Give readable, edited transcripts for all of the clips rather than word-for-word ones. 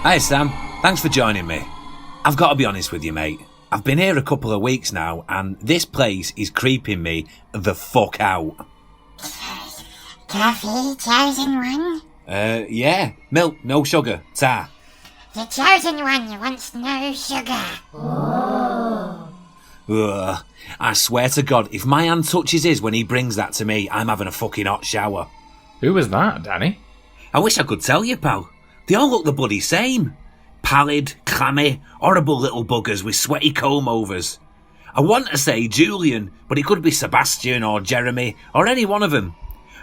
Hi Sam, thanks for joining me. I've got to be honest with you, mate. I've been here a couple of weeks now, and this place is creeping me the fuck out. Coffee, chosen one? Yeah. Milk, no sugar. Ta. The chosen one wants no sugar. Ugh. I swear to God, if my hand touches his when he brings that to me, I'm having a fucking hot shower. Who was that, Danny? I wish I could tell you, pal. They all look the bloody same. Pallid, clammy, horrible little buggers with sweaty comb-overs. I want to say Julian, but it could be Sebastian or Jeremy or any one of them.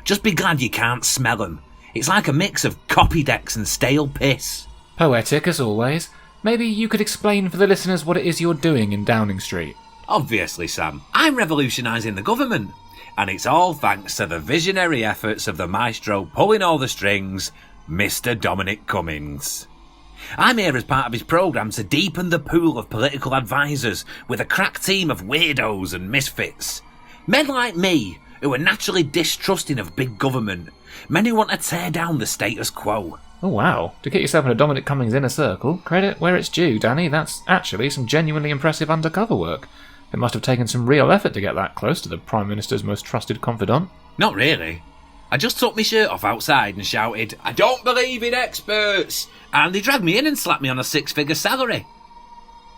Just be glad you can't smell them. It's like a mix of copy decks and stale piss. Poetic as always. Maybe you could explain for the listeners what it is you're doing in Downing Street. Obviously, Sam, I'm revolutionising the government. And it's all thanks to the visionary efforts of the maestro pulling all the strings, Mr. Dominic Cummings. I'm here as part of his programme to deepen the pool of political advisors with a crack team of weirdos and misfits. Men like me, who are naturally distrusting of big government. Men who want to tear down the status quo. Oh wow, to get yourself in a Dominic Cummings inner circle, credit where it's due, Danny. That's actually some genuinely impressive undercover work. It must have taken some real effort to get that close to the Prime Minister's most trusted confidant. Not really. I just took my shirt off outside and shouted, "I don't believe in experts!" And they dragged me in and slapped me on a 6-figure salary.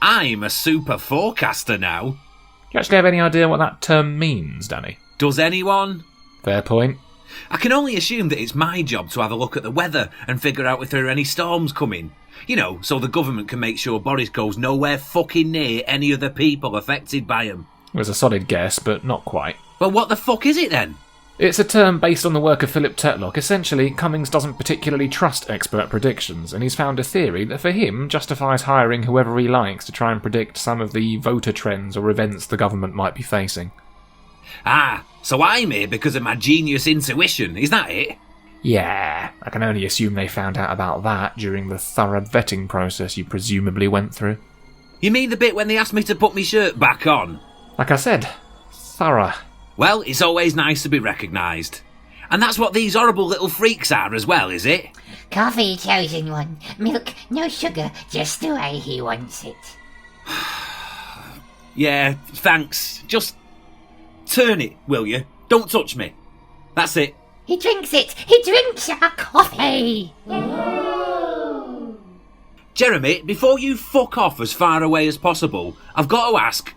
I'm a superforecaster now. Do you actually have any idea what that term means, Danny? Does anyone? Fair point. I can only assume that it's my job to have a look at the weather and figure out if there are any storms coming. You know, so the government can make sure Boris goes nowhere fucking near any of the people affected by him. It was a solid guess, but not quite. Well, what the fuck is it then? It's a term based on the work of Philip Tetlock. Essentially, Cummings doesn't particularly trust expert predictions, and he's found a theory that for him justifies hiring whoever he likes to try and predict some of the voter trends or events the government might be facing. Ah, so I'm here because of my genius intuition, is that it? Yeah, I can only assume they found out about that during the thorough vetting process you presumably went through. You mean the bit when they asked me to put my shirt back on? Like I said, thorough. Well, it's always nice to be recognised. And that's what these horrible little freaks are as well, is it? Coffee, chosen one. Milk, no sugar, just the way he wants it. Yeah, thanks. Just turn it, will you? Don't touch me. That's it. He drinks it! He drinks our coffee! Jeremy, before you fuck off as far away as possible, I've got to ask,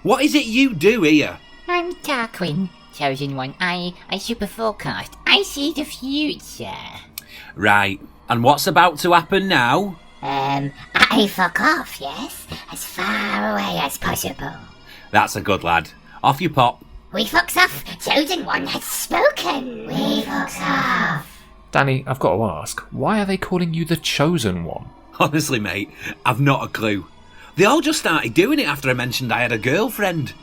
what is it you do here? I'm Tarquin, chosen one. I superforecast. I see the future. Right, and what's about to happen now? I fuck off, yes? As far away as possible. That's a good lad. Off you pop. We fucks off. Chosen one has spoken. We fucks off. Danny, I've got to ask, why are they calling you the Chosen One? Honestly, mate, I've not a clue. They all just started doing it after I mentioned I had a girlfriend.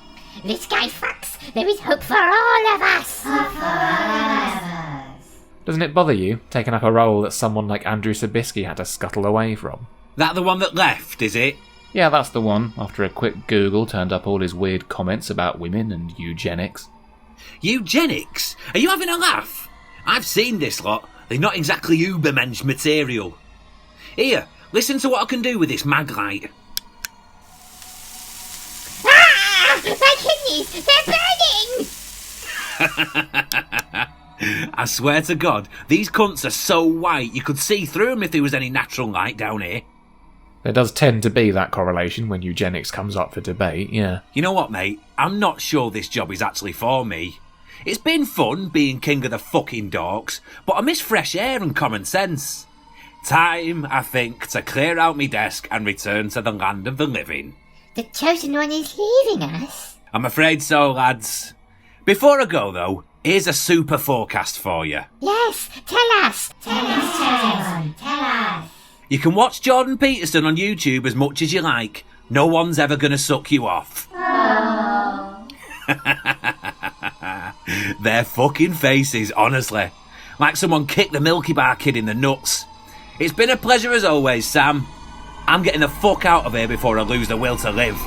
This guy fucks. There is hope for all of us. Doesn't it bother you, taking up a role that someone like Andrew Sabisky had to scuttle away from? That the one that left, is it? Yeah, that's the one. After a quick Google turned up all his weird comments about women and eugenics. Eugenics? Are you having a laugh? I've seen this lot. They're not exactly Ubermensch material. Here, listen to what I can do with this mag light. Ah! My kidneys! They're burning! I swear to God, these cunts are so white you could see through them if there was any natural light down here. There does tend to be that correlation when eugenics comes up for debate, yeah. You know what, mate? I'm not sure this job is actually for me. It's been fun being king of the fucking dorks, but I miss fresh air and common sense. Time, I think, to clear out my desk and return to the land of the living. The chosen one is leaving us. I'm afraid so, lads. Before I go, though, here's a super forecast for you. Yes, tell us. Tell us, chosen one. Tell us. You can watch Jordan Peterson on YouTube as much as you like. No one's ever going to suck you off. Oh. Their fucking faces, honestly. Like someone kicked the Milky Bar kid in the nuts. It's been a pleasure as always, Sam. I'm getting the fuck out of here before I lose the will to live.